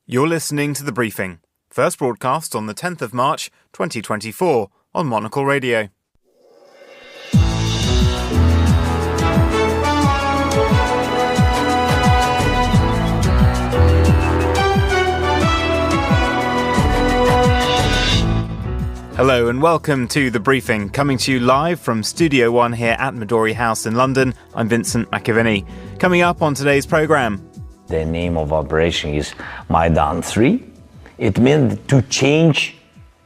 You're listening to The Briefing, first broadcast on the 10th of March 2024 on Monocle Radio. Hello and welcome to The Briefing, coming to you live from Studio One here at Midori House in London. I'm Vincent McAviney. Coming up on today's programme. The name of operation is Maidan 3. It meant to change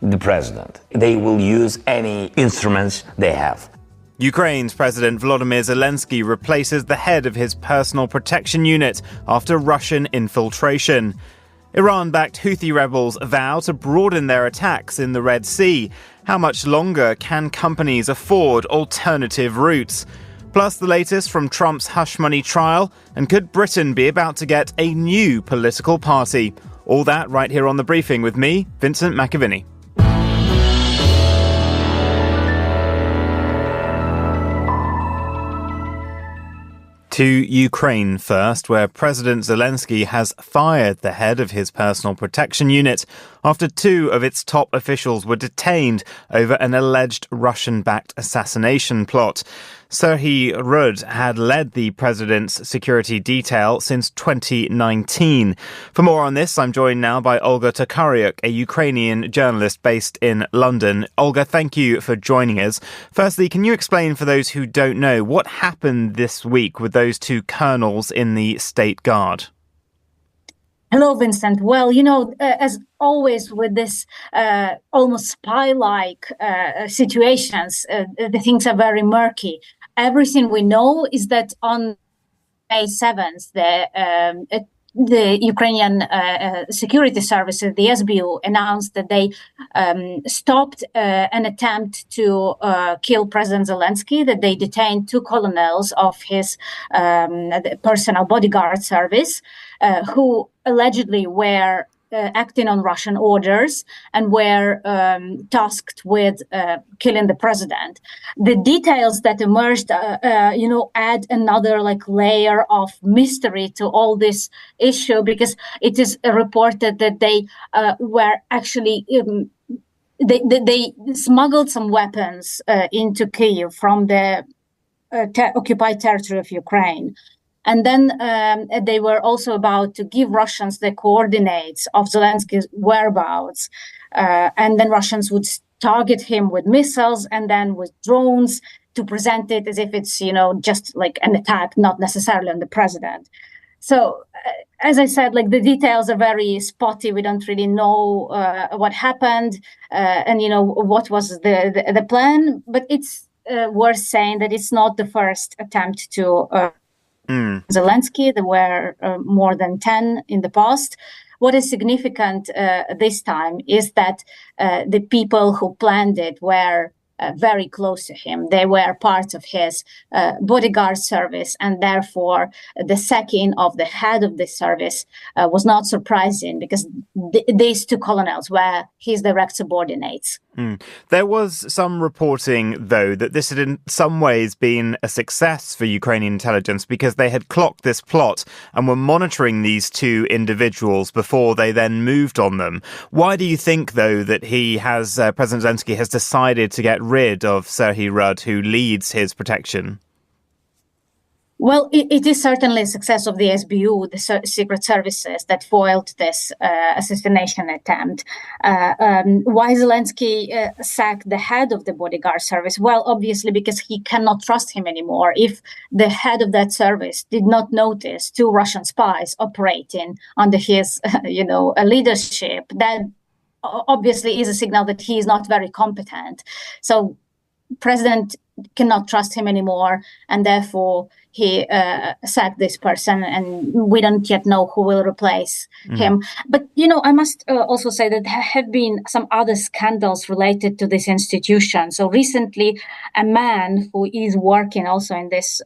the president. They will use any instruments they have. Ukraine's President Volodymyr Zelensky replaces the head of his personal protection unit after Russian infiltration. Iran-backed Houthi rebels vow to broaden their attacks in the Red Sea. How much longer can companies afford alternative routes? Plus the latest from Trump's hush money trial, and could Britain be about to get a new political party? All that right here on The Briefing with me, Vincent McAviney. To Ukraine first, where President Zelensky has fired the head of his personal protection unit after two of its top officials were detained over an alleged Russian-backed assassination plot. Serhiy Rud had led the president's security detail since 2019. For more on this, I'm joined now by Olga Tokaryuk, a Ukrainian journalist based in London. Olga, thank you for joining us. Firstly, can you explain for those who don't know what happened this week with those two colonels in the State Guard? Hello, Vincent. Well, as always with this almost spy-like situations, the things are very murky. Everything we know is that on May 7th, the Ukrainian security services, the SBU, announced that they stopped an attempt to kill President Zelensky, that they detained two colonels of his personal bodyguard service who allegedly were acting on Russian orders and were tasked with killing the president. The details that emerged, add another layer of mystery to all this issue, because it is reported that they were actually they smuggled some weapons into Kyiv from the occupied territory of Ukraine. And then they were also about to give Russians the coordinates of Zelensky's whereabouts. And then Russians would target him with missiles and then with drones to present it as if it's, just like an attack, not necessarily on the president. So, as I said, the details are very spotty. We don't really know what happened and, what was the plan. But it's worth saying that it's not the first attempt to Zelensky. There were more than 10 in the past. What is significant this time is that the people who planned it were very close to him. They were part of his bodyguard service, and therefore the sacking of the head of the service was not surprising, because these two colonels were his direct subordinates. There was some reporting, though, that this had in some ways been a success for Ukrainian intelligence because they had clocked this plot and were monitoring these two individuals before they then moved on them. Why do you think, though, that President Zelensky has decided to get rid of Serhiy Rud, who leads his protection? Well, it is certainly a success of the SBU, the secret services, that foiled this assassination attempt. Why Zelensky sacked the head of the bodyguard service? Well, obviously, because he cannot trust him anymore. If the head of that service did not notice two Russian spies operating under his, leadership, that obviously is a signal that he is not very competent. So, President cannot trust him anymore, and therefore he sacked this person, and we don't yet know who will replace him. But, I must also say that there have been some other scandals related to this institution. So recently, a man who is working also in this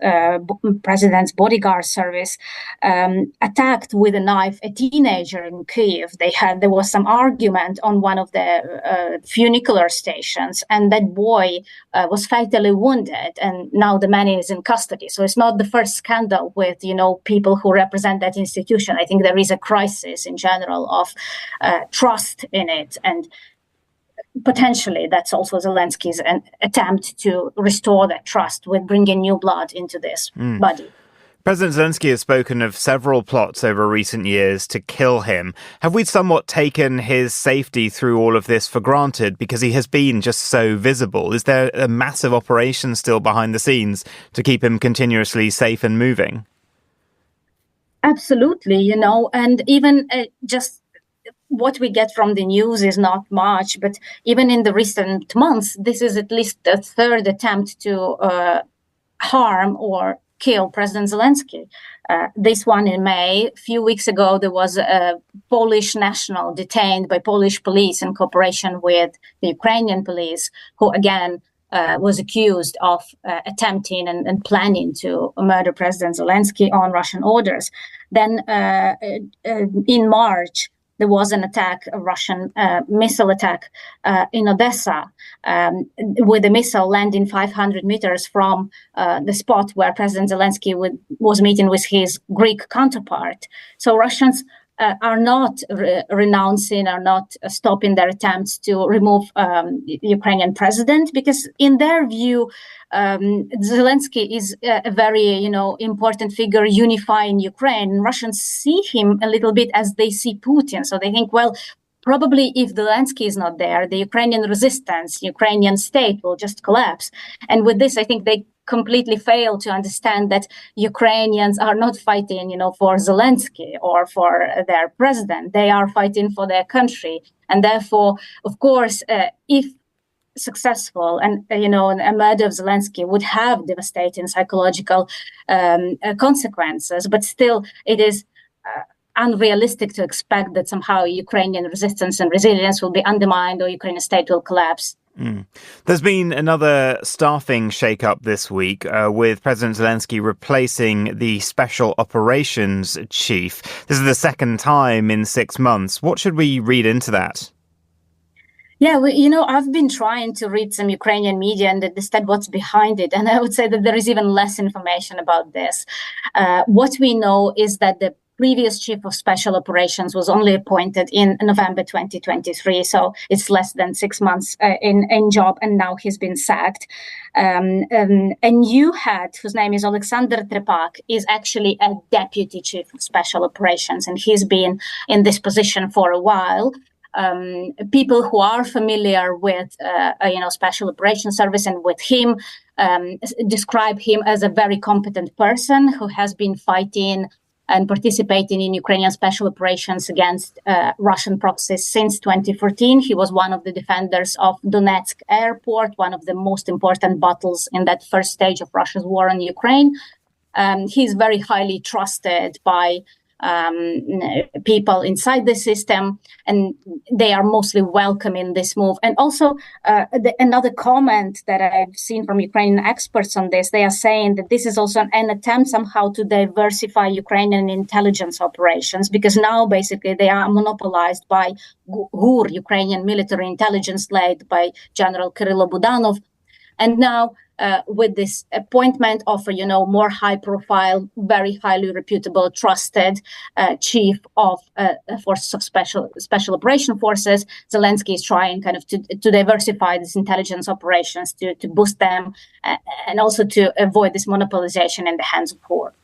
president's bodyguard service attacked with a knife a teenager in Kyiv. There was some argument on one of the funicular stations, and that boy was fatally wounded, and now the man is in custody. So it's not not the first scandal with, people who represent that institution. I think there is a crisis in general of trust in it. And potentially that's also Zelensky's attempt to restore that trust with bringing new blood into this body. President Zelensky has spoken of several plots over recent years to kill him. Have we somewhat taken his safety through all of this for granted because he has been just so visible? Is there a massive operation still behind the scenes to keep him continuously safe and moving? Absolutely, and even just what we get from the news is not much, but even in the recent months, this is at least the third attempt to harm or kill President Zelensky. This one in May. A few weeks ago, there was a Polish national detained by Polish police in cooperation with the Ukrainian police, who again was accused of attempting and planning to murder President Zelensky on Russian orders. Then in March, there was an attack, a Russian missile attack in Odessa, with a missile landing 500 meters from the spot where President Zelensky was meeting with his Greek counterpart. So Russians are not renouncing, are not stopping their attempts to remove the Ukrainian president, because in their view, Zelensky is a very, important figure unifying Ukraine. Russians see him a little bit as they see Putin. So they think, well, probably if Zelensky is not there, the Ukrainian resistance, Ukrainian state will just collapse. And with this, I think they completely fail to understand that Ukrainians are not fighting, for Zelensky or for their president. They are fighting for their country. And therefore, of course, if successful and, a murder of Zelensky would have devastating psychological consequences, but still it is unrealistic to expect that somehow Ukrainian resistance and resilience will be undermined or Ukrainian state will collapse. There's been another staffing shake-up this week with President Zelensky replacing the Special Operations Chief. This is the second time in 6 months. What should we read into that? Yeah, I've been trying to read some Ukrainian media and understand what's behind it. And I would say that there is even less information about this. What we know is that the previous chief of special operations was only appointed in November 2023. So it's less than 6 months in job, and now he's been sacked. A new head, whose name is Alexander Trepak, is actually a deputy chief of special operations, and he's been in this position for a while. People who are familiar with, special operations service and with him describe him as a very competent person who has been fighting and participating in Ukrainian special operations against Russian proxies since 2014. He was one of the defenders of Donetsk airport, one of the most important battles in that first stage of Russia's war on Ukraine. He's very highly trusted by people inside the system, and they are mostly welcoming this move. And also another comment that I've seen from Ukrainian experts on this, they are saying that this is also an attempt somehow to diversify Ukrainian intelligence operations, because now basically they are monopolized by GUR, Ukrainian military intelligence, led by General Kirill Budanov. And now with this appointment of a more high profile, very highly reputable, trusted chief of forces of special operation forces, Zelensky is trying kind of to diversify these intelligence operations to boost them and also to avoid this monopolization in the hands of GUR.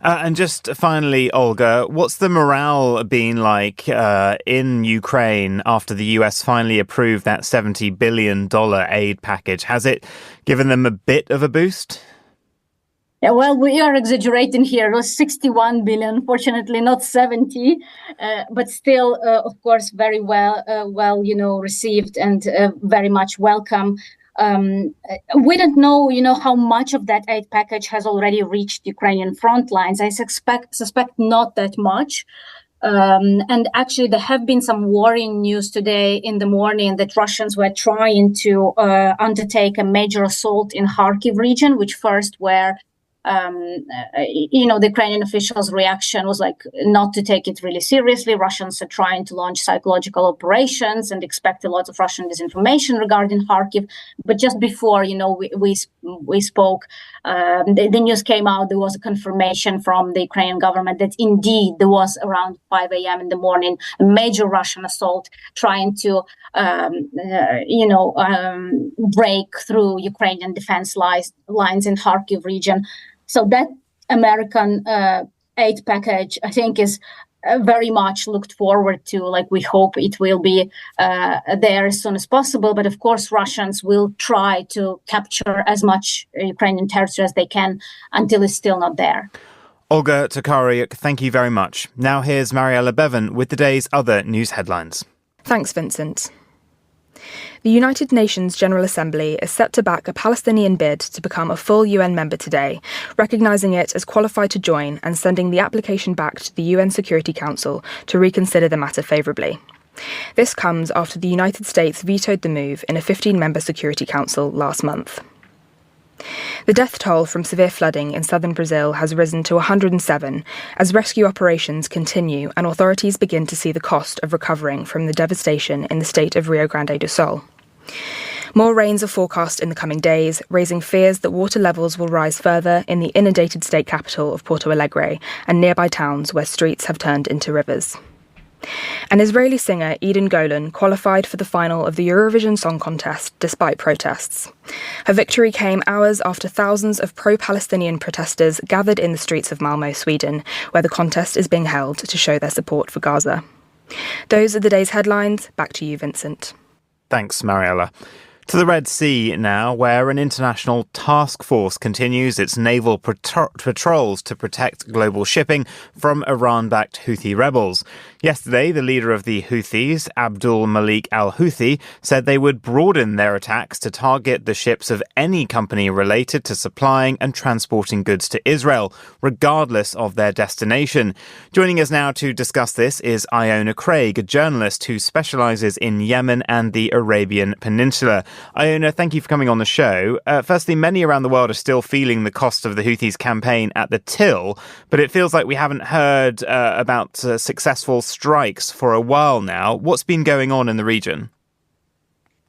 And just finally, Olga, what's the morale been like in Ukraine after the US finally approved that $70 billion aid package? Has it given them a bit of a boost? Yeah, well, we are exaggerating here. It was 61 billion, fortunately not 70, but still, of course, very well, received and very much welcome. We don't know, how much of that aid package has already reached Ukrainian front lines. I suspect not that much. And actually, there have been some worrying news today in the morning that Russians were trying to undertake a major assault in Kharkiv region, which first were the Ukrainian officials' reaction was like not to take it really seriously. Russians are trying to launch psychological operations and expect a lot of Russian disinformation regarding Kharkiv. But just before, we spoke, the news came out. There was a confirmation from the Ukrainian government that indeed there was around 5 a.m. in the morning a major Russian assault trying to, break through Ukrainian defense lines in Kharkiv region. So that American aid package, I think, is very much looked forward to. Like, we hope it will be there as soon as possible. But of course, Russians will try to capture as much Ukrainian territory as they can until it's still not there. Olga Tokariuk, thank you very much. Now here's Mariella Bevan with the day's other news headlines. Thanks, Vincent. The United Nations General Assembly is set to back a Palestinian bid to become a full UN member today, recognising it as qualified to join and sending the application back to the UN Security Council to reconsider the matter favourably. This comes after the United States vetoed the move in a 15-member Security Council last month. The death toll from severe flooding in southern Brazil has risen to 107 as rescue operations continue and authorities begin to see the cost of recovering from the devastation in the state of Rio Grande do Sul. More rains are forecast in the coming days, raising fears that water levels will rise further in the inundated state capital of Porto Alegre and nearby towns where streets have turned into rivers. An Israeli singer, Eden Golan, qualified for the final of the Eurovision Song Contest despite protests. Her victory came hours after thousands of pro-Palestinian protesters gathered in the streets of Malmö, Sweden, where the contest is being held to show their support for Gaza. Those are the day's headlines. Back to you, Vincent. Thanks, Mariella. To the Red Sea now, where an international task force continues its naval patrols to protect global shipping from Iran-backed Houthi rebels. Yesterday, the leader of the Houthis, Abdul Malik al-Houthi, said they would broaden their attacks to target the ships of any company related to supplying and transporting goods to Israel, regardless of their destination. Joining us now to discuss this is Iona Craig, a journalist who specialises in Yemen and the Arabian Peninsula. Iona, thank you for coming on the show. Firstly, many around the world are still feeling the cost of the Houthis' campaign at the till, but it feels like we haven't heard about successful strikes for a while now. What's been going on in the region?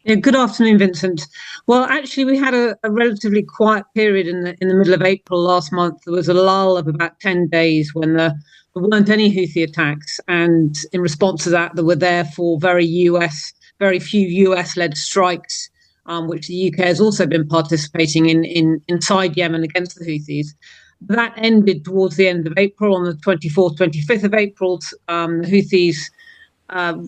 Yeah, good afternoon, Vincent. Well, actually, we had a relatively quiet period in the middle of April last month. There was a lull of about 10 days when there weren't any Houthi attacks, and in response to that, there were therefore very few US-led strikes, which the UK has also been participating in inside Yemen against the Houthis. That ended towards the end of April. On the 24th, 25th of April, the Houthis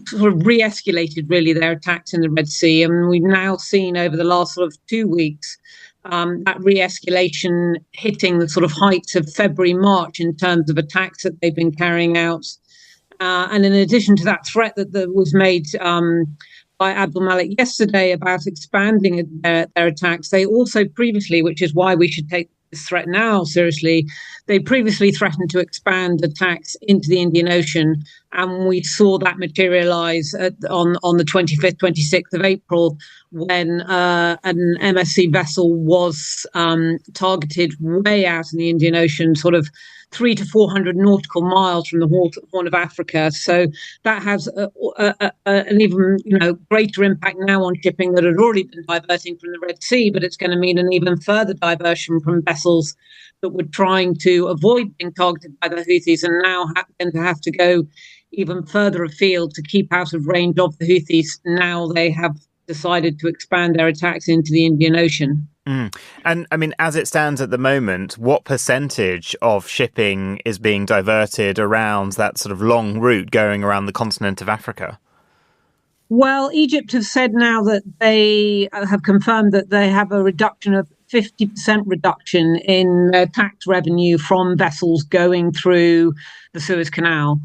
sort of re-escalated really their attacks in the Red Sea. And we've now seen over the last sort of 2 weeks that re-escalation hitting the sort of heights of February, March in terms of attacks that they've been carrying out. And in addition to that threat that was made by Abdul Malik yesterday about expanding their attacks, they also previously, which is why we should take this threat now seriously, they previously threatened to expand attacks into the Indian Ocean, and we saw that materialise on the 25th, 26th of April when an MSC vessel was targeted way out in the Indian Ocean, sort of 300 to 400 nautical miles from the Horn of Africa. So that has an even greater impact now on shipping that had already been diverting from the Red Sea, but it's going to mean an even further diversion from vessels that were trying to avoid being targeted by the Houthis and now going to have to go even further afield to keep out of range of the Houthis. Now they have decided to expand their attacks into the Indian Ocean. And I mean, as it stands at the moment, what percentage of shipping is being diverted around that sort of long route going around the continent of Africa? Well, Egypt have said now that they have confirmed that they have a reduction of 50% reduction in tax revenue from vessels going through the Suez Canal.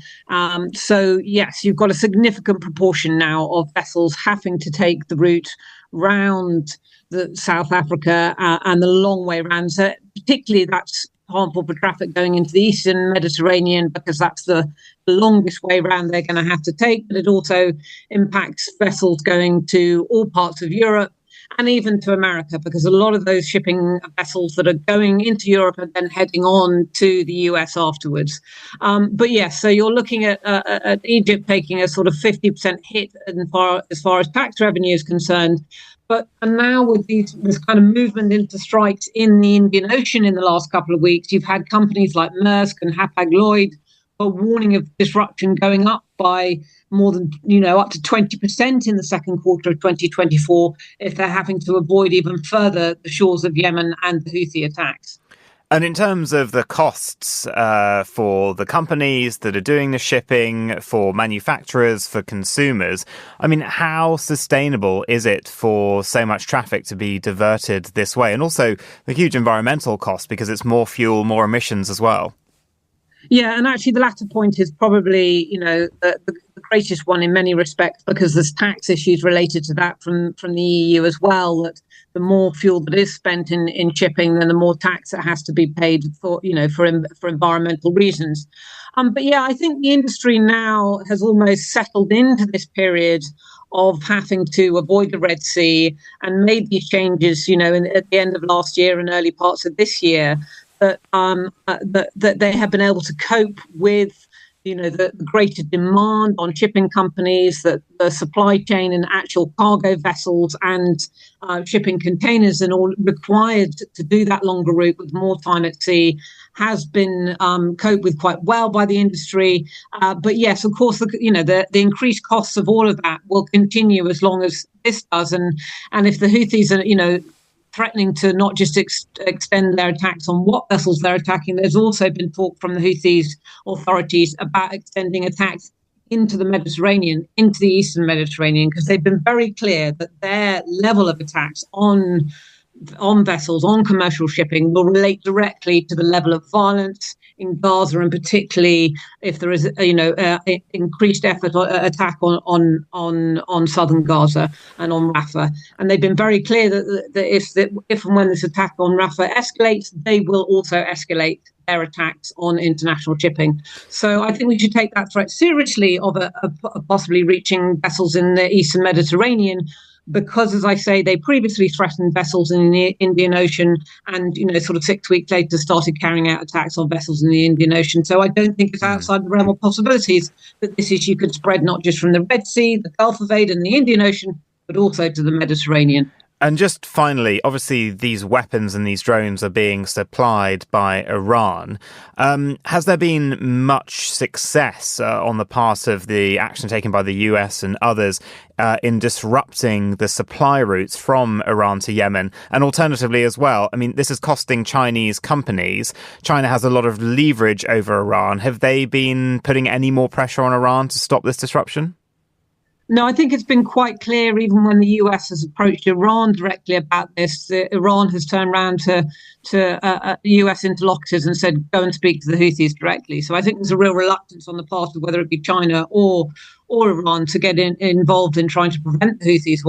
So, yes, you've got a significant proportion now of vessels having to take the route round the South Africa and the long way around. So particularly that's harmful for traffic going into the Eastern Mediterranean because that's the longest way around they're going to have to take. But it also impacts vessels going to all parts of Europe and even to America, because a lot of those shipping vessels that are going into Europe are then heading on to the US afterwards. But yes, so you're looking at Egypt taking a sort of 50% hit as far as tax revenue is concerned. And now with this kind of movement into strikes in the Indian Ocean in the last couple of weeks, you've had companies like Maersk and Hapag-Lloyd are warning of disruption going up by more than, up to 20% in the second quarter of 2024 if they're having to avoid even further the shores of Yemen and the Houthi attacks. And in terms of the costs for the companies that are doing the shipping, for manufacturers, for consumers, I mean, how sustainable is it for so much traffic to be diverted this way? And also the huge environmental cost, because it's more fuel, more emissions as well. Yeah, and actually the latter point is probably, the greatest one in many respects, because there's tax issues related to that from the EU as well, that the more fuel that is spent in shipping, then the more tax that has to be paid for environmental reasons. But yeah, I think the industry now has almost settled into this period of having to avoid the Red Sea and made these changes, at the end of last year and early parts of this year, that they have been able to cope with the greater demand on shipping companies, that the supply chain and actual cargo vessels and shipping containers and all required to do that longer route with more time at sea has been coped with quite well by the industry. But yes, of course, the increased costs of all of that will continue as long as this does. And if the Houthis are, threatening to not just extend their attacks on what vessels they're attacking, there's also been talk from the Houthis authorities about extending attacks into the Mediterranean, into the Eastern Mediterranean, because they've been very clear that their level of attacks on vessels, on commercial shipping, will relate directly to the level of violence in Gaza, and particularly if there is, increased attack on southern Gaza and on Rafah. And they've been very clear that if and when this attack on Rafah escalates, they will also escalate their attacks on international shipping. So I think we should take that threat seriously of possibly reaching vessels in the Eastern Mediterranean, because, as I say, they previously threatened vessels in the Indian Ocean and, sort of 6 weeks later started carrying out attacks on vessels in the Indian Ocean. So I don't think it's outside the realm of possibilities that this issue could spread not just from the Red Sea, the Gulf of Aden and the Indian Ocean, but also to the Mediterranean. And just finally, obviously, these weapons and these drones are being supplied by Iran. Has there been much success on the part of the action taken by the US and others in disrupting the supply routes from Iran to Yemen? And alternatively as well, I mean, this is costing Chinese companies. China has a lot of leverage over Iran. Have they been putting any more pressure on Iran to stop this disruption? No, I think it's been quite clear, even when the US has approached Iran directly about this, Iran has turned around to US interlocutors and said, go and speak to the Houthis directly. So I think there's a real reluctance on the part of whether it be China or Iran to get involved in trying to prevent the Houthis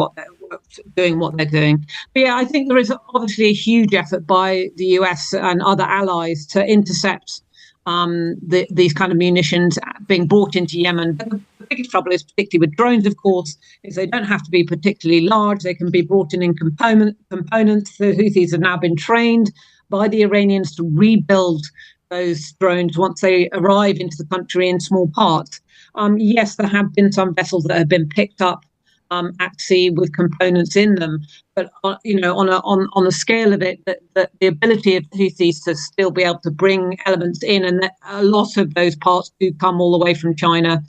doing what they're doing. But yeah, I think there is obviously a huge effort by the US and other allies to intercept these kind of munitions being brought into Yemen. But the biggest trouble is, particularly with drones, of course, is they don't have to be particularly large. They can be brought in components. The Houthis have now been trained by the Iranians to rebuild those drones once they arrive into the country in small parts. Yes, there have been some vessels that have been picked up at sea with components in them, but on the scale of it, that the ability of Houthis to still be able to bring elements in, and that a lot of those parts do come all the way from China,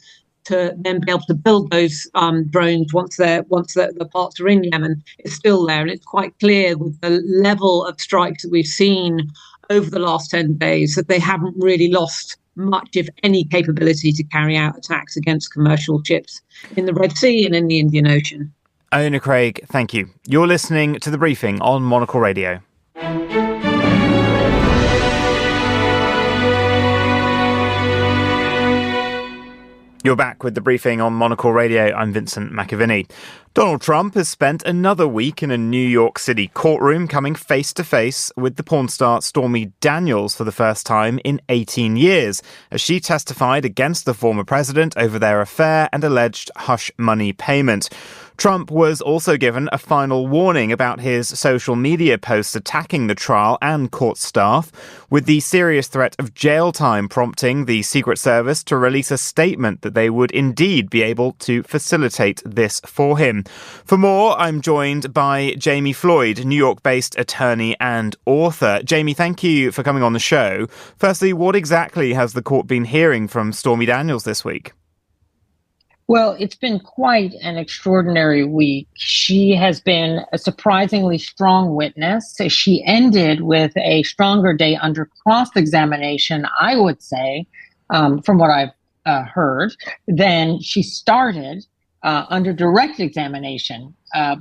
to then be able to build those drones once the parts are in Yemen, is still there. And it's quite clear with the level of strikes that we've seen over the last 10 days that they haven't really lost much, if any, capability to carry out attacks against commercial ships in the Red Sea and in the Indian Ocean. Iona Craig, thank you. You're listening to The Briefing on Monocle Radio. You're back with The Briefing on Monocle Radio. I'm Vincent McAviney. Donald Trump has spent another week in a New York City courtroom, coming face to face with the porn star Stormy Daniels for the first time in 18 years, as she testified against the former president over their affair and alleged hush money payment. Trump was also given a final warning about his social media posts attacking the trial and court staff, with the serious threat of jail time prompting the Secret Service to release a statement that they would indeed be able to facilitate this for him. For more, I'm joined by Jamie Floyd, New York-based attorney and author. Jamie, thank you for coming on the show. Firstly, what exactly has the court been hearing from Stormy Daniels this week? Well, it's been quite an extraordinary week. She has been a surprisingly strong witness. She ended with a stronger day under cross-examination, I would say, from what I've heard, than she started under direct examination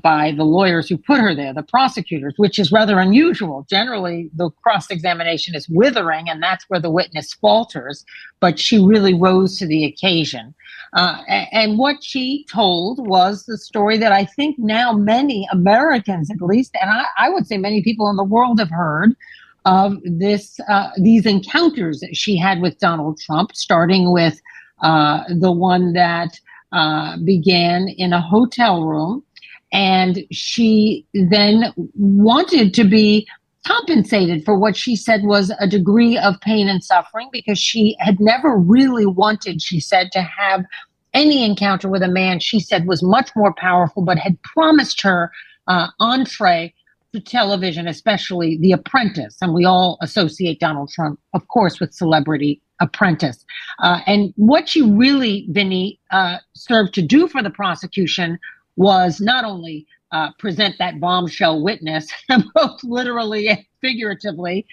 by the lawyers who put her there, the prosecutors, which is rather unusual. Generally, the cross-examination is withering, and that's where the witness falters. But she really rose to the occasion. And what she told was the story that I think now many Americans, at least, and I would say many people in the world have heard of these encounters that she had with Donald Trump, starting with the one that began in a hotel room. And she then wanted to be compensated for what she said was a degree of pain and suffering, because she had never really wanted, she said, to have any encounter with a man she said was much more powerful, but had promised her entree to television, especially The Apprentice. And we all associate Donald Trump, of course, with Celebrity Apprentice. And what she really, Vinny, served to do for the prosecution was not only present that bombshell witness, both literally and figuratively,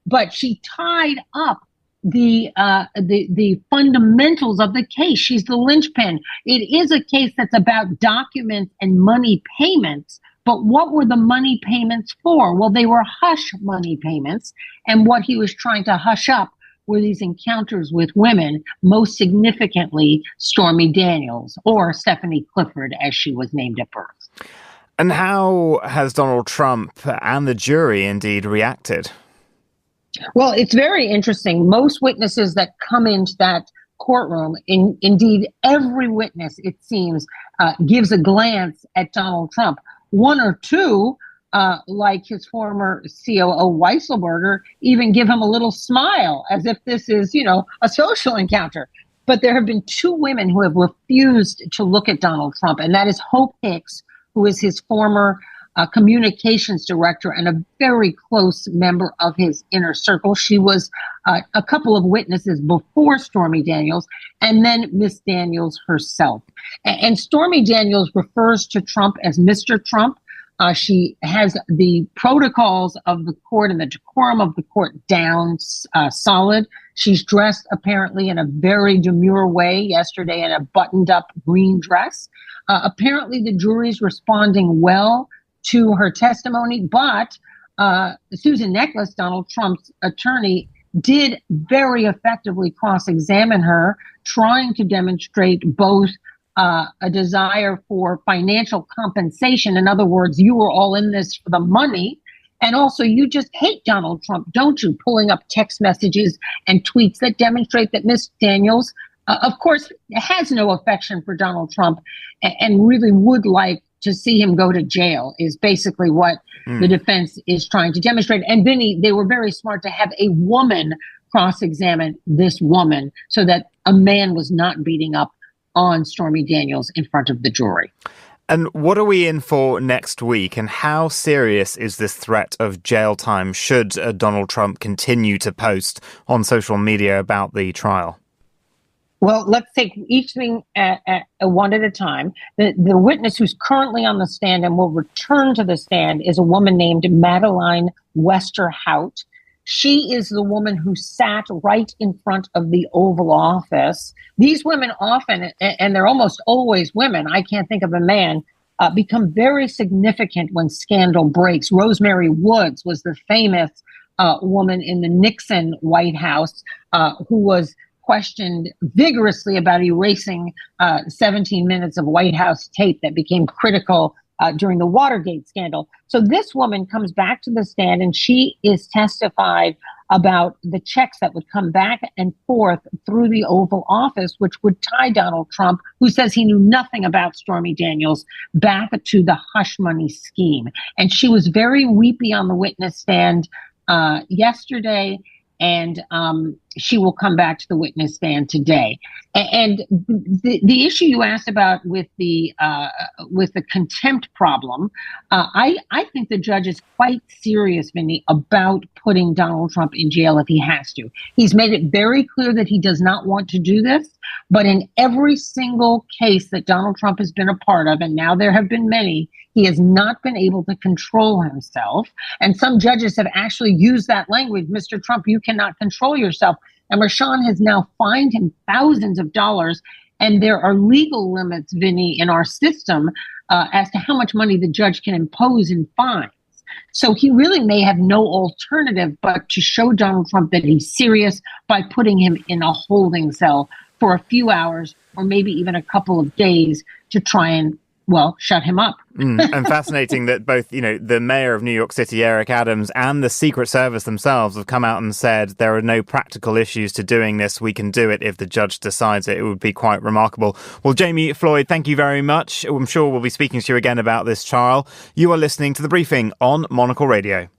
but she tied up the fundamentals of the case. She's the linchpin. It is a case that's about documents and money payments. But what were the money payments for? Well, they were hush money payments. And what he was trying to hush up were these encounters with women, most significantly Stormy Daniels, or Stephanie Clifford, as she was named at birth. And how has Donald Trump and the jury indeed reacted? Well, it's very interesting. Most witnesses that come into that courtroom, indeed every witness, it seems, gives a glance at Donald Trump. One or two, like his former COO Weisselberger, even give him a little smile as if this is, a social encounter. But there have been two women who have refused to look at Donald Trump, and that is Hope Hicks, who is his former communications director and a very close member of his inner circle. She was a couple of witnesses before Stormy Daniels, and then Miss Daniels herself. And Stormy Daniels refers to Trump as Mr. Trump. She has the protocols of the court and the decorum of the court down solid. She's dressed apparently in a very demure way yesterday in a buttoned up green dress. Apparently the jury's responding well to her testimony, but Susan Neckles, Donald Trump's attorney, did very effectively cross-examine her, trying to demonstrate both a desire for financial compensation. In other words, you were all in this for the money, and also you just hate Donald Trump, don't you? Pulling up text messages and tweets that demonstrate that Miss Daniels, of course, has no affection for Donald Trump and really would like to see him go to jail, is basically what the defense is trying to demonstrate. And Vinny, they were very smart to have a woman cross-examine this woman so that a man was not beating up on Stormy Daniels in front of the jury. And what are we in for next week? And how serious is this threat of jail time should Donald Trump continue to post on social media about the trial? Well, let's take each thing one at a time. The witness who's currently on the stand and will return to the stand is a woman named Madeleine Westerhout. She is the woman who sat right in front of the Oval Office. These women often, and they're almost always women, I can't think of a man, become very significant when scandal breaks. Rosemary Woods was the famous woman in the Nixon White House who was questioned vigorously about erasing 17 minutes of White House tape that became critical during the Watergate scandal. So this woman comes back to the stand and she is testified about the checks that would come back and forth through the Oval Office, which would tie Donald Trump, who says he knew nothing about Stormy Daniels, back to the hush money scheme. And she was very weepy on the witness stand yesterday, and she will come back to the witness stand today. And the issue you asked about with the contempt problem, I think the judge is quite serious, Vinny, about putting Donald Trump in jail if he has to. He's made it very clear that he does not want to do this, but in every single case that Donald Trump has been a part of, and now there have been many, he has not been able to control himself. And some judges have actually used that language. Mr. Trump, you cannot control yourself. And Rashawn has now fined him thousands of dollars. And there are legal limits, Vinny, in our system as to how much money the judge can impose in fines. So he really may have no alternative but to show Donald Trump that he's serious by putting him in a holding cell for a few hours or maybe even a couple of days to try and, well, shut him up. And fascinating that both, the mayor of New York City, Eric Adams, and the Secret Service themselves have come out and said there are no practical issues to doing this. We can do it if the judge decides it. It would be quite remarkable. Well, Jamie Floyd, thank you very much. I'm sure we'll be speaking to you again about this trial. You are listening to The Briefing on Monocle Radio.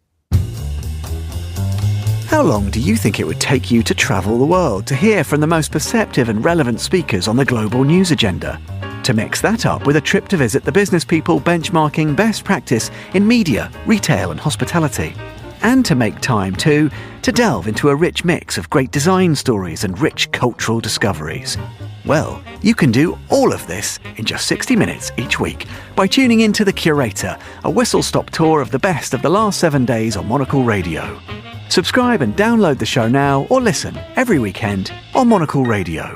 How long do you think it would take you to travel the world to hear from the most perceptive and relevant speakers on the global news agenda? To mix that up with a trip to visit the business people benchmarking best practice in media, retail and hospitality. And to make time too, to delve into a rich mix of great design stories and rich cultural discoveries. Well, you can do all of this in just 60 minutes each week by tuning into The Curator, a whistle-stop tour of the best of the last 7 days on Monocle Radio. Subscribe and download the show now or listen every weekend on Monocle Radio.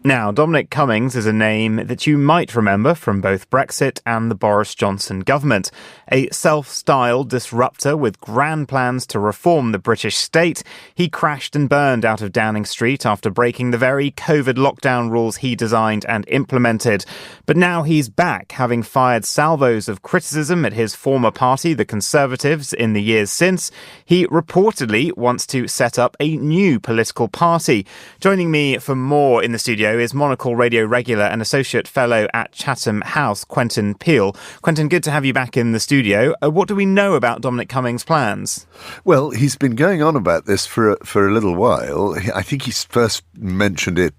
Now, Dominic Cummings is a name that you might remember from both Brexit and the Boris Johnson government. A self-styled disruptor with grand plans to reform the British state, he crashed and burned out of Downing Street after breaking the very COVID lockdown rules he designed and implemented. But now he's back, having fired salvos of criticism at his former party, the Conservatives, in the years since. He reportedly wants to set up a new political party. Joining me for more in the studio is Monocle Radio regular and associate fellow at Chatham House, Quentin Peel. Quentin, good to have you back in the studio. What do we know about Dominic Cummings' plans? Well, he's been going on about this for a little while. I think he first mentioned it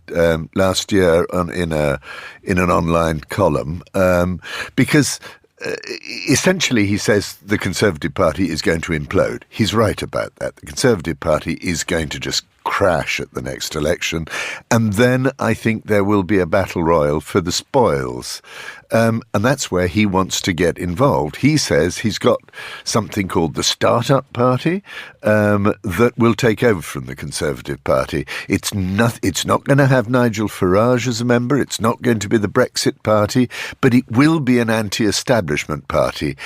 last year in an online column because essentially, he says the Conservative Party is going to implode. He's right about that. The Conservative Party is going to just crash at the next election. And then I think there will be a battle royal for the spoils. And that's where he wants to get involved. He says he's got something called the Startup Party that will take over from the Conservative Party. It's not going to have Nigel Farage as a member. It's not going to be the Brexit Party, but it will be an anti-establishment party.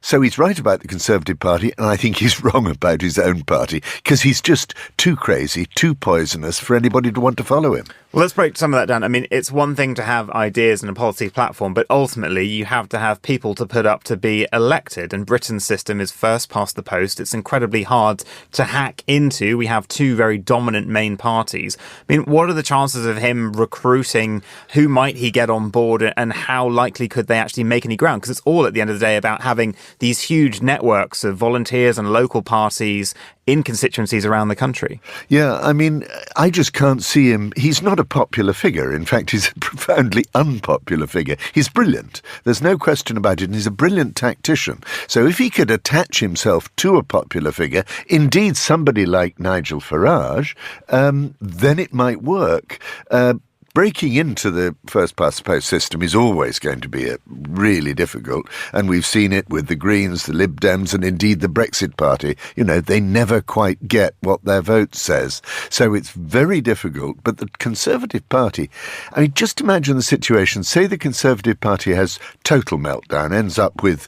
So he's right about the Conservative Party, and I think he's wrong about his own party, because he's just too crazy, too poisonous for anybody to want to follow him. Well, let's break some of that down. I mean, it's one thing to have ideas and a policy platform, but ultimately you have to have people to put up to be elected, and Britain's system is first past the post. It's incredibly hard to hack into. We have two very dominant main parties. I mean, what are the chances of him recruiting? Who might he get on board, and how likely could they actually make any ground? Because it's all at the end of the day about having these huge networks of volunteers and local parties in constituencies around the country. Yeah, I mean, I just can't see him. He's not a popular figure. In fact, he's a profoundly unpopular figure. He's brilliant. There's no question about it. And he's a brilliant tactician. So if he could attach himself to a popular figure, indeed somebody like Nigel Farage, then it might work. Breaking into the first-past-the-post system is always going to be really difficult, and we've seen it with the Greens, the Lib Dems, and indeed the Brexit Party. You know, they never quite get what their vote says. So it's very difficult, but the Conservative Party, I mean, just imagine the situation. Say the Conservative Party has total meltdown, ends up with,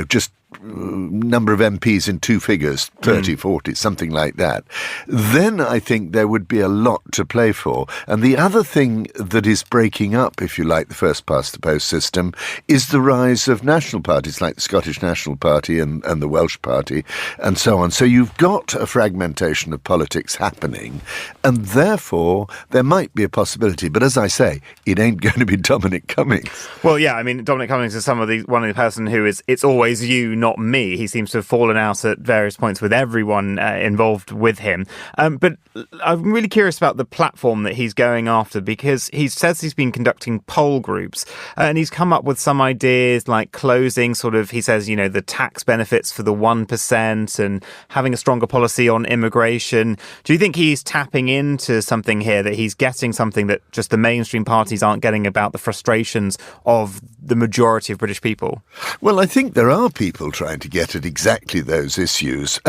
just number of MPs in two figures, 30, 40, something like that, then I think there would be a lot to play for. And the other thing that is breaking up, if you like, the first past the post system is the rise of national parties like the Scottish National Party and the Welsh Party and so on. So you've got a fragmentation of politics happening, and therefore there might be a possibility. But as I say, it ain't going to be Dominic Cummings. Well, yeah, I mean, Dominic Cummings is one of the person who is, it's always you, not me. He seems to have fallen out at various points with everyone involved with him. But I'm really curious about the platform that he's going after, because he says he's been conducting poll groups and he's come up with some ideas like closing he says, the tax benefits for the 1% and having a stronger policy on immigration. Do you think he's tapping into something here, that he's getting something that just the mainstream parties aren't getting about the frustrations of the majority of British people? Well, I think there are people trying to get at exactly those issues.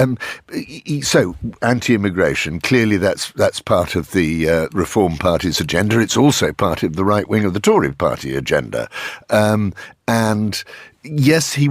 So, anti-immigration, clearly that's part of the Reform Party's agenda. It's also part of the right wing of the Tory Party agenda. And yes, he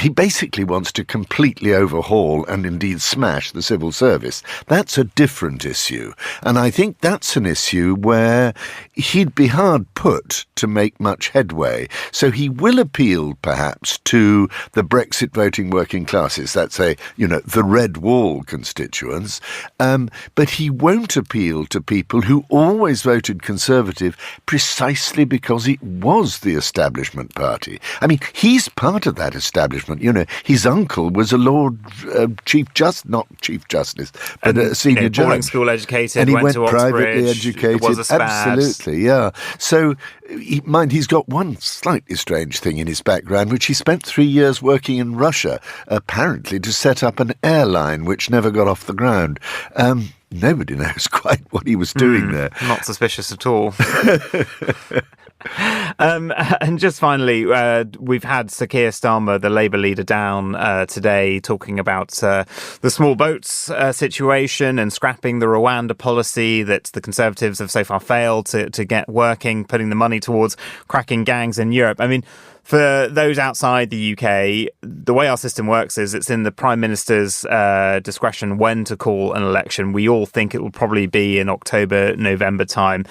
basically wants to completely overhaul and indeed smash the civil service. That's a different issue. And I think that's an issue where he'd be hard put to make much headway. So he will appeal perhaps to the Brexit voting working classes, that's the red wall constituents. But he won't appeal to people who always voted Conservative precisely because it was the establishment party. I mean, he's part of that establishment. His uncle was a Lord Chief Justice, not Chief Justice, but a senior judge. Boarding school educated, and he went to Oxbridge, privately educated. Was a spaz. Absolutely, yeah. So, he's got one slightly strange thing in his background, which he spent 3 years working in Russia, apparently to set up an airline which never got off the ground. Nobody knows quite what he was doing there. Not suspicious at all. And just finally, we've had Sir Keir Starmer, the Labour leader, down today talking about the small boats situation and scrapping the Rwanda policy that the Conservatives have so far failed to get working, putting the money towards cracking gangs in Europe. I mean, for those outside the UK, the way our system works is it's in the Prime Minister's discretion when to call an election. We all think it will probably be in October, November time.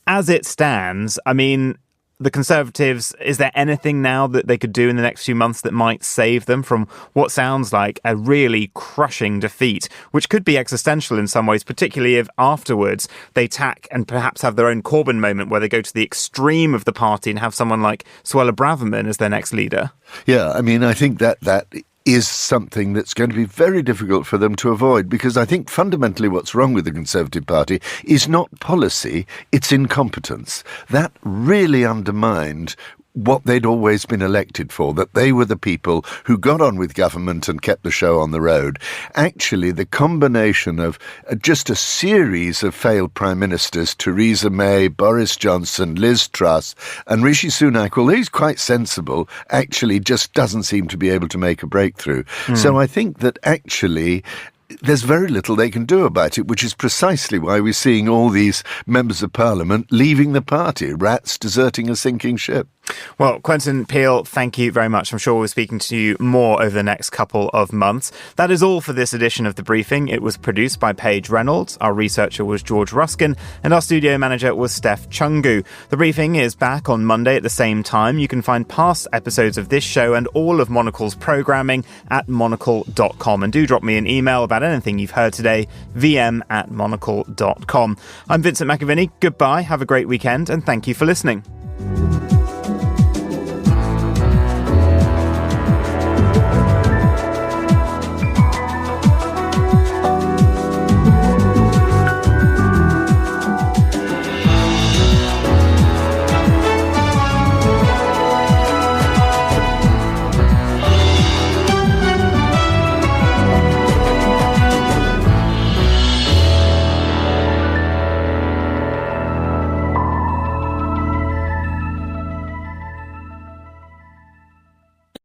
As it stands, I mean, the Conservatives, is there anything now that they could do in the next few months that might save them from what sounds like a really crushing defeat, which could be existential in some ways, particularly if afterwards they tack and perhaps have their own Corbyn moment where they go to the extreme of the party and have someone like Suella Braverman as their next leader? Yeah, I mean, I think that is something that's going to be very difficult for them to avoid, because I think fundamentally what's wrong with the Conservative Party is not policy, it's incompetence. That really undermined what they'd always been elected for, that they were the people who got on with government and kept the show on the road. Actually, the combination of just a series of failed prime ministers, Theresa May, Boris Johnson, Liz Truss, and Rishi Sunak, although he's quite sensible, actually just doesn't seem to be able to make a breakthrough. So I think that actually there's very little they can do about it, which is precisely why we're seeing all these members of Parliament leaving the party, rats deserting a sinking ship. Well, Quentin Peel, thank you very much. I'm sure we'll be speaking to you more over the next couple of months. That is all for this edition of The Briefing. It was produced by Paige Reynolds, our researcher was George Ruskin, and our studio manager was Steph Chungu. The Briefing is back on Monday at the same time. You can find past episodes of this show and all of Monocle's programming at monocle.com. And do drop me an email about anything you've heard today, vm@monocle.com. I'm Vincent McAviney. Goodbye, have a great weekend, and thank you for listening.